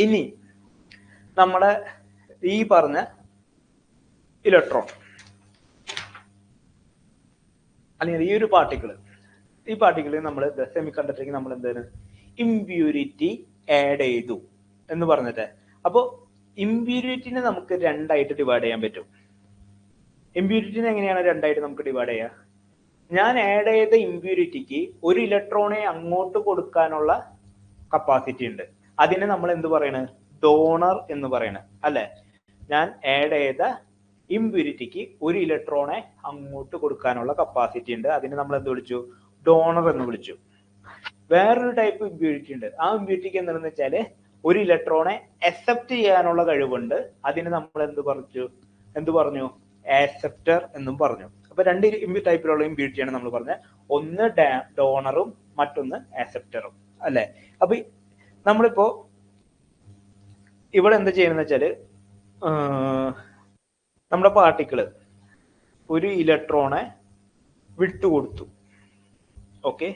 ഇനി നമ്മുടെ ഈ പറഞ്ഞ ഇലക്ട്രോൺ അല്ലെങ്കിൽ ഈ ഒരു പാർട്ടിക്കിൾ നമ്മൾ സെമി കണ്ടക്ടറിലേക്ക് നമ്മൾ എന്താണ് ഇംപ്യൂരിറ്റി ആഡ് ചെയ്തു എന്ന് പറഞ്ഞിട്ട്. അപ്പോൾ ഇംപ്യൂരിറ്റിനെ നമുക്ക് രണ്ടായിട്ട് ഡിവൈഡ് ചെയ്യാൻ പറ്റും. ഇംപ്യൂരിറ്റിനെ എങ്ങനെയാണ് രണ്ടായിട്ട് നമുക്ക് ഡിവൈഡ് ചെയ്യുക? ഞാൻ ആഡ് ചെയ്ത ഇംപ്യൂരിറ്റിക്ക് ഒരു ഇലക്ട്രോണെ അങ്ങോട്ട് കൊടുക്കാനുള്ള കപ്പാസിറ്റി ഉണ്ട്. അതിനെ നമ്മൾ എന്ത് പറയണ? ഡോണർ എന്ന് പറയണ അല്ലെ. ഞാൻ ആഡ് ചെയ്ത ഇംപ്യൂരിറ്റിക്ക് ഒരു ഇലക്ട്രോണെ അങ്ങോട്ട് കൊടുക്കാനുള്ള കപ്പാസിറ്റി ഉണ്ട്. അതിനെ നമ്മൾ എന്ത് വിളിച്ചു? ഡോണർ എന്ന് വിളിച്ചു. വേറൊരു ടൈപ്പ് ഇംപ്യൂരിറ്റി ഉണ്ട്. ആ ഇംപ്യൂരിറ്റിക്ക് എന്താണെന്ന് വെച്ചാല് ഒരു ഇലക്ട്രോണെ അക്സെപ്റ്റ് ചെയ്യാനുള്ള കഴിവുണ്ട്. അതിന് നമ്മൾ എന്ത് പറഞ്ഞു? ആക്സെപ്റ്റർ എന്നും പറഞ്ഞു. അപ്പൊ രണ്ട് ടൈപ്പിലുള്ള ഇംപ്യൂരിറ്റിയാണ് നമ്മൾ പറഞ്ഞത്. ഒന്ന് ഡോണറും മറ്റൊന്ന് ആക്സെപ്റ്ററും അല്ലെ. അപ്പൊ നമ്മളിപ്പോ ഇവിടെ എന്താ ചെയ്യണമെന്ന് വെച്ചാല് നമ്മുടെ പാർട്ടിക്കിള് ഒരു ഇലക്ട്രോണെ വിട്ടുകൊടുത്തു. ഓക്കെ,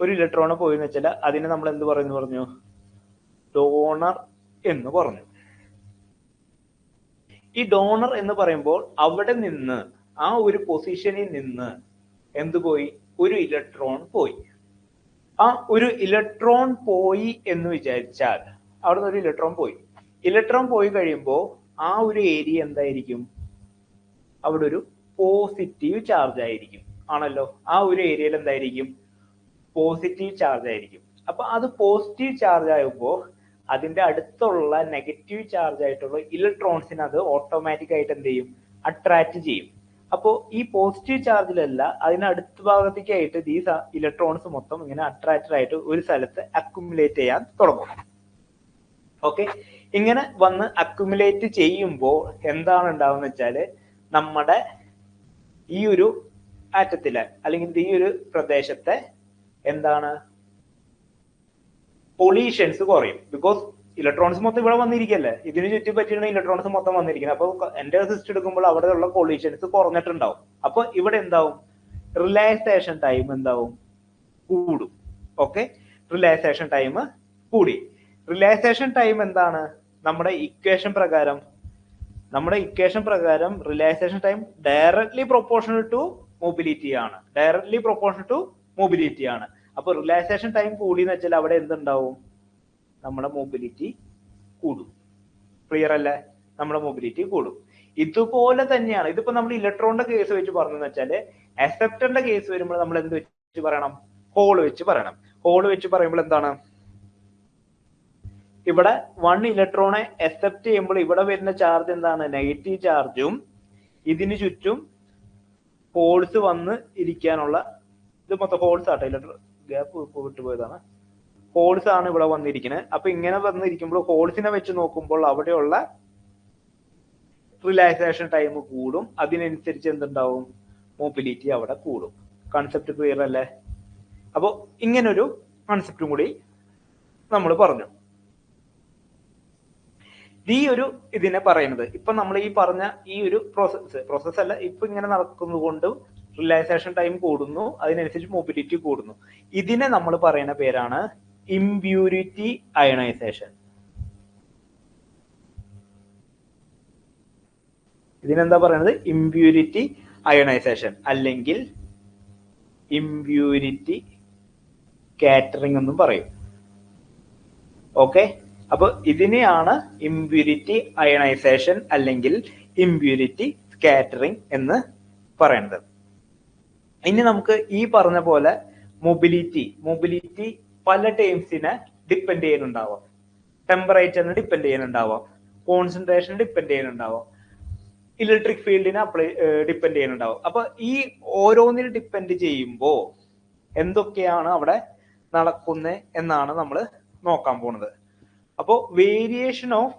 ഒരു ഇലക്ട്രോണെ പോയെന്ന് വെച്ചാൽ അതിനെ നമ്മൾ എന്ത് പറഞ്ഞു? ഡോണർ എന്ന് പറഞ്ഞു. ഈ ഡോണർ എന്ന് പറയുമ്പോൾ അവിടെ നിന്ന് ആ ഒരു പൊസിഷനിൽ നിന്ന് എന്ത് പോയി? ഒരു ഇലക്ട്രോൺ പോയി. ആ ഒരു ഇലക്ട്രോൺ പോയി എന്ന് വിചാരിച്ചാൽ അവിടെ നിന്ന് ഒരു ഇലക്ട്രോൺ പോയി കഴിയുമ്പോൾ ആ ഒരു ഏരിയ എന്തായിരിക്കും? അവിടെ ഒരു പോസിറ്റീവ് ചാർജ് ആയിരിക്കും. ആണല്ലോ, ആ ഒരു ഏരിയയിൽ എന്തായിരിക്കും? പോസിറ്റീവ് ചാർജ് ആയിരിക്കും. അപ്പൊ അത് പോസിറ്റീവ് ചാർജ് ആകുമ്പോൾ അതിന്റെ അടുത്തുള്ള നെഗറ്റീവ് ചാർജ് ആയിട്ടുള്ള ഇലക്ട്രോൺസിന് അത് ഓട്ടോമാറ്റിക് ആയിട്ട് എന്ത് ചെയ്യും? അട്രാക്ട് ചെയ്യും. അപ്പോൾ ഈ പോസിറ്റീവ് ചാർജിലല്ല, അതിന് അടുത്ത ഭാഗത്തേക്കായിട്ട് ഈ ഇലക്ട്രോൺസ് മൊത്തം ഇങ്ങനെ അട്രാക്റ്റഡ് ആയിട്ട് ഒരു സ്ഥലത്ത് അക്യുമുലേറ്റ് ചെയ്യാൻ തുടങ്ങും. ഓക്കെ, ഇങ്ങനെ വന്ന് അക്യുമുലേറ്റ് ചെയ്യുമ്പോൾ എന്താണ് ഉണ്ടാവുന്ന വെച്ചാല് നമ്മുടെ ഈ ഒരു ആറ്റത്തിലെ അല്ലെങ്കിൽ ഈ ഒരു പ്രദേശത്തെ എന്താണ് പൊല്യൂഷൻസ് കുറയും. ബിക്കോസ് ഇലക്ട്രോൺസ് മൊത്തം ഇവിടെ വന്നിരിക്കല്ലേ, ഇതിന് ചുറ്റി പറ്റിയാണ് ഇലക്ട്രോൺസ് മൊത്തം വന്നിരിക്കുന്നത്. അപ്പൊ എന്റെ സിസ്റ്റം എടുക്കുമ്പോൾ അവിടെയുള്ള പൊല്യൂഷൻസ് കുറഞ്ഞിട്ടുണ്ടാവും. അപ്പൊ ഇവിടെ എന്താവും? റിലാക്സേഷൻ ടൈം എന്താവും? കൂടും. ഓക്കെ, റിലാക്സേഷൻ ടൈം കൂടി. റിലാക്സേഷൻ ടൈം എന്താണ്? നമ്മുടെ ഇക്വേഷൻ പ്രകാരം relaxation time directly proportional to mobility ആണ്. അപ്പൊ റിലാക്സേഷൻ ടൈം കൂടി എന്ന് വെച്ചാൽ അവിടെ എന്തുണ്ടാവും? നമ്മുടെ മൊബിലിറ്റി കൂടും. ക്ലിയർ അല്ലേ? നമ്മുടെ മൊബിലിറ്റി കൂടും. ഇതുപോലെ തന്നെയാണ് ഇതിപ്പോ നമ്മൾ ഇലക്ട്രോണിന്റെ കേസ് വെച്ച് പറഞ്ഞെന്ന് വെച്ചാല് അക്സെപ്റ്ററിന്റെ കേസ് വരുമ്പോൾ നമ്മൾ എന്ത് വെച്ച് പറയണം? ഹോൾ വെച്ച് പറയണം. ഹോൾ വെച്ച് പറയുമ്പോൾ എന്താണ്? ഇവിടെ 1 ഇലക്ട്രോണെ അക്സെപ്റ്റ് ചെയ്യുമ്പോൾ ഇവിടെ വരുന്ന ചാർജ് എന്താണ്? നെഗറ്റീവ് ചാർജും ഇതിന് ചുറ്റും ഹോൾസ് വന്ന് ഇരിക്കാനുള്ള ഇത് മൊത്തം ഹോൾസ് ആട്ടോ. Electron gap വിട്ടുപോയതാണ്. ഹോൾസ് ആണ് ഇവിടെ വന്നിരിക്കുന്നത്. അപ്പൊ ഇങ്ങനെ വന്നിരിക്കുമ്പോൾ ഹോൾസിനെ വെച്ച് നോക്കുമ്പോൾ അവിടെയുള്ള റിലാക്സേഷൻ ടൈം കൂടും. അതിനനുസരിച്ച് എന്തുണ്ടാവും? മൊബിലിറ്റി അവിടെ കൂടും. കൺസെപ്റ്റ് ക്ലിയർ അല്ലേ? അപ്പൊ ഇങ്ങനൊരു കൺസെപ്റ്റും കൂടി നമ്മൾ പറഞ്ഞു. ഈ ഒരു ഇതിനെ പറയുന്നത് ഇപ്പൊ നമ്മൾ ഈ പറഞ്ഞ ഈ ഒരു പ്രോസസ് അല്ല, ഇപ്പൊ ഇങ്ങനെ നടക്കുന്നത് കൊണ്ട് റിലാക്സേഷൻ ടൈം കൂടുന്നു, അതിനനുസരിച്ച് മൊബിലിറ്റി കൂടുന്നു. ഇതിനെ നമ്മൾ പറയുന്ന പേരാണ് ഇംപ്യൂരിറ്റി അയണൈസേഷൻ. ഇതിനെന്താ പറയുന്നത്? ഇംപ്യൂരിറ്റി അയണൈസേഷൻ അല്ലെങ്കിൽ ഇംപ്യൂരിറ്റി സ്കാറ്ററിംഗ് എന്നും പറയും. ഓക്കെ, അപ്പൊ ഇതിനെയാണ് ഇംപ്യൂരിറ്റി അയണൈസേഷൻ അല്ലെങ്കിൽ ഇംപ്യൂരിറ്റി സ്കാറ്ററിംഗ് എന്ന് പറയുന്നത്. ഇനി നമുക്ക് ഈ പറഞ്ഞ പോലെ മൊബിലിറ്റി പല ടേംസിനെ ഡിപ്പെൻഡ് ചെയ്യുന്നുണ്ടാവാം. ടെമ്പറേച്ചറിന് ഡിപ്പെൻഡ് ചെയ്യുന്നുണ്ടാവാം, കോൺസെൻട്രേഷൻ ഡിപ്പെൻഡ് ചെയ്യുന്നുണ്ടാവാം, ഇലക്ട്രിക് ഫീൽഡിനെ ഡിപ്പെൻഡ് ചെയ്യുന്നുണ്ടാവും. അപ്പൊ ഈ ഓരോന്നിന് ഡിപ്പെൻഡ് ചെയ്യുമ്പോൾ എന്തൊക്കെയാണ് അവിടെ നടക്കുന്നത് എന്നാണ് നമ്മൾ നോക്കാൻ പോകുന്നത്. അപ്പോൾ variation of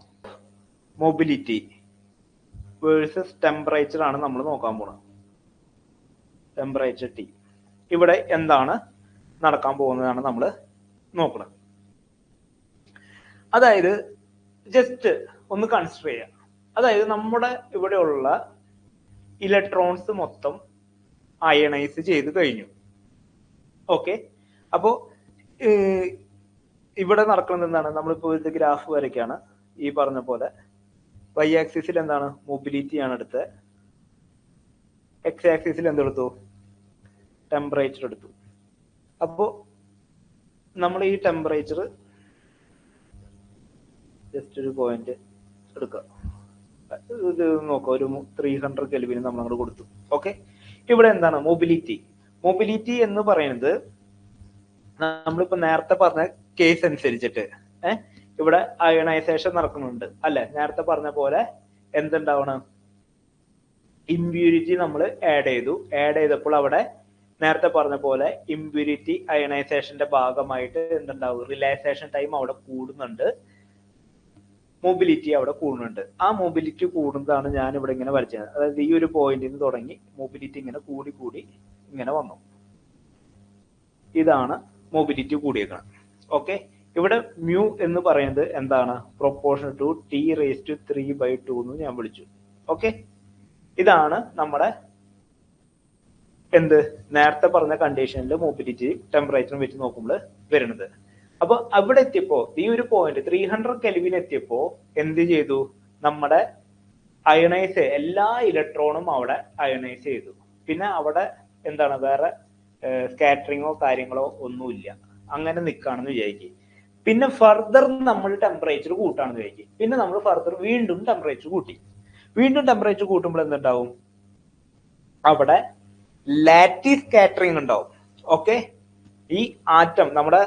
mobility versus temperature ആണ് നമ്മൾ നോക്കാൻ പോകുന്നത്. ടെമ്പറേച്ചർ T ഇവിടെ എന്താണ് നടക്കാൻ പോകുന്നതാണ് നമ്മൾ നോക്കുന്നത്. അതായത് ജസ്റ്റ് ഒന്ന് കൺസിഡർ ചെയ്യാം. അതായത് നമ്മുടെ ഇവിടെയുള്ള ഇലക്ട്രോൺസ് മൊത്തം അയണൈസ് ചെയ്ത് കഴിഞ്ഞു. ഓക്കെ, അപ്പോൾ ഇവിടെ നടക്കുന്നത് എന്താണ്, നമ്മളിപ്പോ ഇത് ഗ്രാഫ് വരയ്ക്കാണ്. ഈ പറഞ്ഞ പോലെ y ആക്സിസിൽ എന്താണ്, മൊബിലിറ്റി ആണ് എടുത്തത്. x ആക്സിസിൽ എന്തെടുത്തു, ടെമ്പറേച്ചർ എടുത്തു. അപ്പോ നമ്മൾ ഈ ടെമ്പറേച്ചർ ജസ്റ്റ് ഒരു പോയിന്റ് എടുക്കുക. ഇത് നോക്കുക, ഒരു 300 കെൽവിന് നമ്മൾ അങ്ങോട്ട് കൊടുത്തു. ഓക്കെ, ഇവിടെ എന്താണ് മൊബിലിറ്റി. മൊബിലിറ്റി എന്ന് പറയുന്നത് നമ്മളിപ്പോ നേരത്തെ പറഞ്ഞ കേസ് അനുസരിച്ചിട്ട് ഇവിടെ അയണൈസേഷൻ നടക്കുന്നുണ്ട് അല്ലെ. നേരത്തെ പറഞ്ഞ പോലെ എന്തുണ്ടാവണം, ഇമ്പ്യൂരിറ്റി നമ്മൾ ആഡ് ചെയ്തപ്പോൾ അവിടെ നേരത്തെ പറഞ്ഞ പോലെ ഇമ്പ്യൂരിറ്റി അയണൈസേഷന്റെ ഭാഗമായിട്ട് എന്തുണ്ടാവും, റിലാക്സേഷൻ ടൈം അവിടെ കൂടുന്നുണ്ട്, മൊബിലിറ്റി അവിടെ കൂടുന്നുണ്ട്. ആ മൊബിലിറ്റി കൂടുന്നതാണ് ഞാൻ ഇവിടെ ഇങ്ങനെ വരച്ചത്. അതായത് ഈ ഒരു പോയിന്റിൽ നിന്ന് തുടങ്ങി മൊബിലിറ്റി ഇങ്ങനെ കൂടി കൂടി ഇങ്ങനെ വന്നു. ഇതാണ് മൊബിലിറ്റി കൂടിയേക്കണം. ഓക്കെ, ഇവിടെ മ്യൂ എന്ന് പറയുന്നത് എന്താണ്, പ്രൊപ്പോർഷണൽ ടു T⁻³ എന്ന് ഞാൻ വിളിച്ചു. ഓക്കെ, ഇതാണ് നമ്മുടെ എന്ത് നേരത്തെ പറഞ്ഞ കണ്ടീഷനിൽ മൊബിലിറ്റി ടെമ്പറേച്ചറും വെച്ച് നോക്കുമ്പോൾ വരുന്നത്. അപ്പൊ അവിടെ എത്തിയപ്പോ ഈ ഒരു പോയിന്റ് 300 കെൽവിൻ എത്തിയപ്പോ എന്ത് ചെയ്തു, നമ്മുടെ എല്ലാ ഇലക്ട്രോണും അവിടെ അയണൈസ് ചെയ്തു. പിന്നെ അവിടെ എന്താണ് വേറെ സ്കാറ്ററിങ്ങോ കാര്യങ്ങളോ ഒന്നുമില്ല, അങ്ങനെ നിൽക്കുകയാണെന്ന് വിചാരിക്കും. പിന്നെ ഫർദർ നമ്മൾ ടെമ്പറേച്ചർ കൂട്ടാണെന്ന് വിചാരിക്കും. പിന്നെ നമ്മൾ ഫർദർ വീണ്ടും ടെമ്പറേച്ചർ കൂട്ടി. വീണ്ടും ടെമ്പറേച്ചർ കൂട്ടുമ്പോൾ എന്തുണ്ടാവും, അവിടെ ലാറ്റിസ് സ്കാറ്ററിങ് ഉണ്ടാവും. ഓക്കെ, ഈ ആറ്റം നമ്മുടെ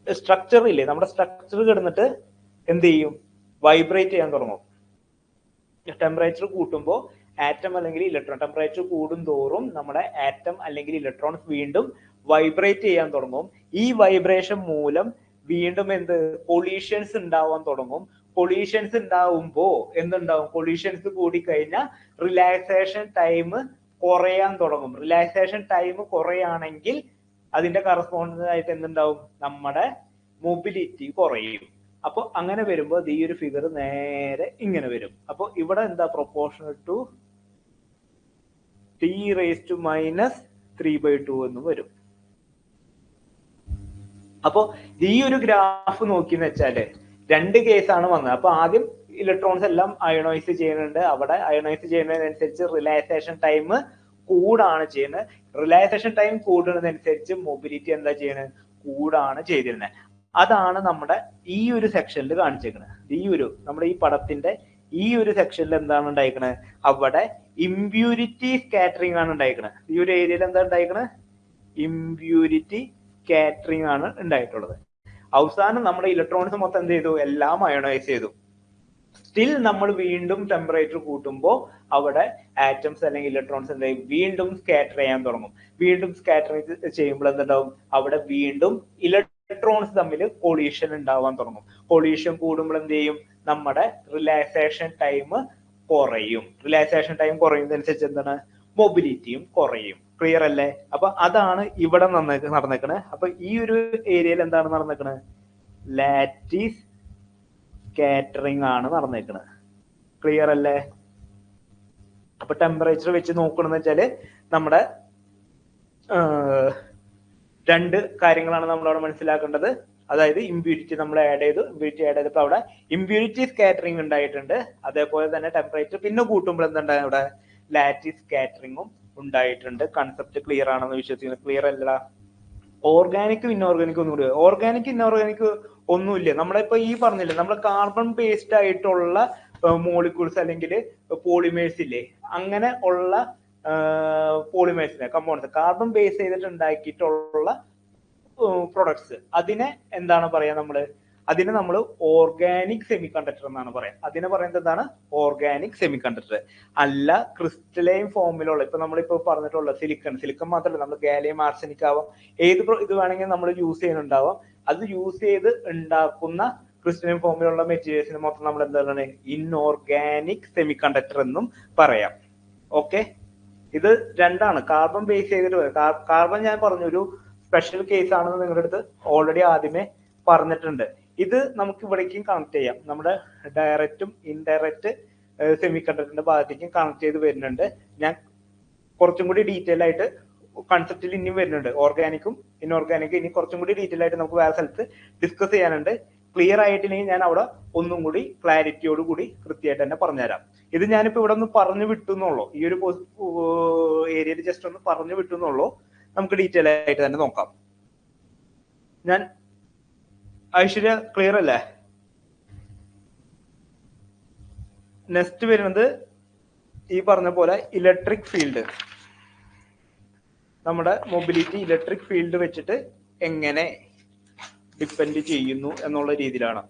സ്ട്രക്ചർ ഇല്ലേ, നമ്മുടെ സ്ട്രക്ചർ കിടന്നിട്ട് എന്ത് ചെയ്യും, വൈബ്രേറ്റ് ചെയ്യാൻ തുടങ്ങും. ടെമ്പറേച്ചർ കൂട്ടുമ്പോൾ ആറ്റം അല്ലെങ്കിൽ ഇലക്ട്രോൺ, ടെമ്പറേച്ചർ കൂടും തോറും നമ്മുടെ ആറ്റം അല്ലെങ്കിൽ ഇലക്ട്രോൺസ് വീണ്ടും വൈബ്രേറ്റ് ചെയ്യാൻ തുടങ്ങും. ഈ വൈബ്രേഷൻ മൂലം വീണ്ടും കൊളീഷൻസ് ഉണ്ടാവാൻ തുടങ്ങും. കൊളീഷൻസ് ഉണ്ടാവുമ്പോ എന്തുണ്ടാവും, കൊളീഷൻസ് കൂടി കഴിഞ്ഞാൽ റിലാക്സേഷൻ ടൈം കുറയാൻ തുടങ്ങും. റിലാക്സേഷൻ ടൈം കുറയാണെങ്കിൽ അതിന്റെ കറസ്പോണ്ടൻസ് ആയിട്ട് എന്തുണ്ടാവും, നമ്മുടെ മൊബിലിറ്റി കുറയും. അപ്പൊ അങ്ങനെ വരുമ്പോൾ ഈ ഒരു ഫിഗർ നേരെ ഇങ്ങനെ വരും. അപ്പൊ ഇവിടെ എന്താ, പ്രൊപ്പോർഷണൽ ടു T⁻³ എന്നും വരും. അപ്പൊ ഈ ഒരു ഗ്രാഫ് നോക്കിന്ന് വെച്ചാല് രണ്ട് കേസാണ് വന്നത്. അപ്പൊ ആദ്യം ഇലക്ട്രോൺസ് എല്ലാം അയണൈസ് ചെയ്യുന്നുണ്ട്. അവിടെ അയണൈസ് ചെയ്യുന്നതിനനുസരിച്ച് റിലാക്സേഷൻ ടൈം കൂടാണ് ചെയ്യുന്നത്. റിലാക്സേഷൻ ടൈം കൂടുന്നതനുസരിച്ച് മൊബിലിറ്റി എന്താ ചെയ്യണത്, കൂടാണ് ചെയ്തിരുന്നത്. അതാണ് നമ്മുടെ ഈ ഒരു സെക്ഷനിൽ കാണിച്ചേക്കുന്നത്. നമ്മുടെ ഈ പടത്തിന്റെ ഈ ഒരു സെക്ഷനിൽ എന്താണ് ഉണ്ടായിരിക്കണത്, അവിടെ ഇമ്പ്യൂരിറ്റി സ്കാറ്ററിംഗ് ആണ് ഉണ്ടായിരിക്കണത്. ഈ ഒരു ഏരിയയിൽ എന്താ ഉണ്ടായിരിക്കണത്, ഇമ്പ്യൂരിറ്റി സ്കാറ്ററിംഗ് ആണ് ഉണ്ടായിട്ടുള്ളത്. അവസാനം നമ്മുടെ ഇലക്ട്രോൺസ് മൊത്തം എന്ത് ചെയ്തു, എല്ലാം അയണൈസ് ചെയ്തു. സ്റ്റിൽ നമ്മൾ വീണ്ടും ടെമ്പറേച്ചർ കൂട്ടുമ്പോൾ അവിടെ ആറ്റംസ് അല്ലെങ്കിൽ ഇലക്ട്രോൺസ് എന്ത് ചെയ്യും, വീണ്ടും സ്കാറ്റർ ചെയ്യാൻ തുടങ്ങും. വീണ്ടും സ്കാറ്റർ ചെയ്യുമ്പോൾ എന്തുണ്ടാവും, അവിടെ വീണ്ടും ഇലക്ട്രോൺസ് തമ്മിൽ കൊളീഷൻ ഉണ്ടാവാൻ തുടങ്ങും. കൊളീഷൻ കൂടുമ്പോൾ എന്ത് ചെയ്യും, നമ്മുടെ റിലാക്സേഷൻ ടൈം കുറയും. റിലാക്സേഷൻ ടൈം കുറയുന്നതനുസരിച്ച് എന്താണ്, മൊബിലിറ്റിയും കുറയും. ക്ലിയർ അല്ലേ? അപ്പൊ അതാണ് ഇവിടെ നടന്നേക്കണത്. അപ്പൊ ഈ ഒരു ഏരിയയിൽ എന്താണ് നടന്നേക്കണത്, ലാറ്റിസ് സ്കാറ്ററിംഗ് ആണ് നടന്നേക്കണത്. ക്ലിയർ അല്ലേ? അപ്പൊ ടെമ്പറേച്ചർ വെച്ച് നോക്കണമെന്ന് വെച്ചാല് നമ്മുടെ രണ്ട് കാര്യങ്ങളാണ് നമ്മളവിടെ മനസ്സിലാക്കേണ്ടത്. അതായത് ഇമ്പ്യൂരിറ്റി നമ്മൾ ആഡ് ചെയ്തപ്പോൾ അവിടെ ഇമ്പ്യൂരിറ്റി സ്കാറ്ററിംഗ് ഉണ്ടായിട്ടുണ്ട്. അതേപോലെ തന്നെ ടെമ്പറേച്ചർ പിന്നെ കൂട്ടുമ്പോൾ എന്തുണ്ടായി, അവിടെ ലാറ്റിസ് സ്കാറ്ററിംഗും ഉണ്ടായിട്ടുണ്ട്. കൺസെപ്റ്റ് ക്ലിയർ ആണെന്ന് വിശ്വസിക്കുന്നു. ക്ലിയർ അല്ല? ഓർഗാനിക്കും ഇൻഓർഗാനിക്കും ഒന്നും കൂടി, ഓർഗാനിക് ഇൻഓർഗാനിക് ഒന്നുമില്ല. നമ്മളിപ്പോ ഈ പറഞ്ഞില്ലേ, നമ്മൾ കാർബൺ ബേസ്ഡ് ആയിട്ടുള്ള മോളിക്യൂൾസ് അല്ലെങ്കിൽ പോളിമേഴ്സ് ഇല്ലേ, അങ്ങനെ ഉള്ള പോളിമേഴ്സിനെ കമ്പൗണ്ട്സ് കാർബൺ ബേസ് ചെയ്തിട്ട് ഉണ്ടാക്കിയിട്ടുള്ള പ്രൊഡക്ട്സ്, അതിനെ എന്താണ് പറയാ, അതിനെ നമ്മൾ ഓർഗാനിക് സെമി കണ്ടക്ടർ എന്നാണ് പറയാം. അതിനെ പറയുന്നത് എന്താണ്, ഓർഗാനിക് സെമി കണ്ടക്ടർ. അല്ല ക്രിസ്റ്റലൈൻ ഫോമിലുള്ള, ഇപ്പൊ നമ്മളിപ്പോ പറഞ്ഞിട്ടുള്ള സിലിക്കൺ മാത്രമല്ല, നമ്മൾ ഗാലിയം ആർസെനിക് ആവാം, ഏത് ഇത് വേണമെങ്കിൽ നമ്മൾ യൂസ് ചെയ്യുന്നുണ്ടാവാം. അത് യൂസ് ചെയ്ത് ഉണ്ടാക്കുന്ന ക്രിസ്റ്റലൈൻ ഫോമിലുള്ള മെറ്റീരിയൽസിന് മൊത്തം നമ്മൾ എന്താണ് ഇൻഓർഗാനിക് സെമി കണ്ടക്ടർ എന്നും പറയാം. ഓക്കെ, ഇത് രണ്ടാണ്. കാർബൺ ബേസ് ചെയ്തിട്ട്, കാർബൺ ഞാൻ പറഞ്ഞു ഒരു സ്പെഷ്യൽ കേസ് ആണെന്ന് നിങ്ങളുടെ അടുത്ത് ഓൾറെഡി ആദ്യമേ പറഞ്ഞിട്ടുണ്ട്. ഇത് നമുക്ക് ഇവിടേക്കും കണക്ട് ചെയ്യാം. നമ്മുടെ ഡയറക്റ്റും ഇൻഡയറക്റ്റ് സെമി കണ്ടക്ടറിന്റെ ഭാഗത്തേക്കും കണക്ട് ചെയ്ത് വരുന്നുണ്ട്. ഞാൻ കുറച്ചും കൂടി ഡീറ്റെയിൽ ആയിട്ട് കൺസെപ്റ്റിൽ ഇനിയും വരുന്നുണ്ട്. ഓർഗാനിക്കും ഇൻഓർഗാനിക്കും ഇനി കുറച്ചും കൂടി ഡീറ്റെയിൽ ആയിട്ട് നമുക്ക് വേറെ സ്ഥലത്ത് ഡിസ്കസ് ചെയ്യാനുണ്ട്. ക്ലിയർ ആയിട്ടില്ലെങ്കിൽ ഞാൻ അവിടെ ഒന്നും കൂടി ക്ലാരിറ്റിയോട് കൂടി കൃത്യമായിട്ട് തന്നെ പറഞ്ഞുതരാം. ഇത് ഞാനിപ്പോ ഇവിടെ ഒന്ന് പറഞ്ഞു വിട്ടുന്നുള്ളൂ, ഈ ഒരു ഏരിയയിൽ ജസ്റ്റ് ഒന്ന് പറഞ്ഞു വിട്ടുന്നുള്ളൂ. നമുക്ക് ഡീറ്റെയിൽ ആയിട്ട് തന്നെ നോക്കാം. ഞാൻ ഐശ്വര്യ ക്ലിയർ അല്ലേ? നെക്സ്റ്റ് വരുന്നത് ഈ പറഞ്ഞ പോലെ ഇലക്ട്രിക് ഫീൽഡ്, നമ്മുടെ മൊബിലിറ്റി ഇലക്ട്രിക് ഫീൽഡ് വെച്ചിട്ട് എങ്ങനെ ഡിപ്പെൻഡ് ചെയ്യുന്നു എന്നുള്ള രീതിയിലാണ്.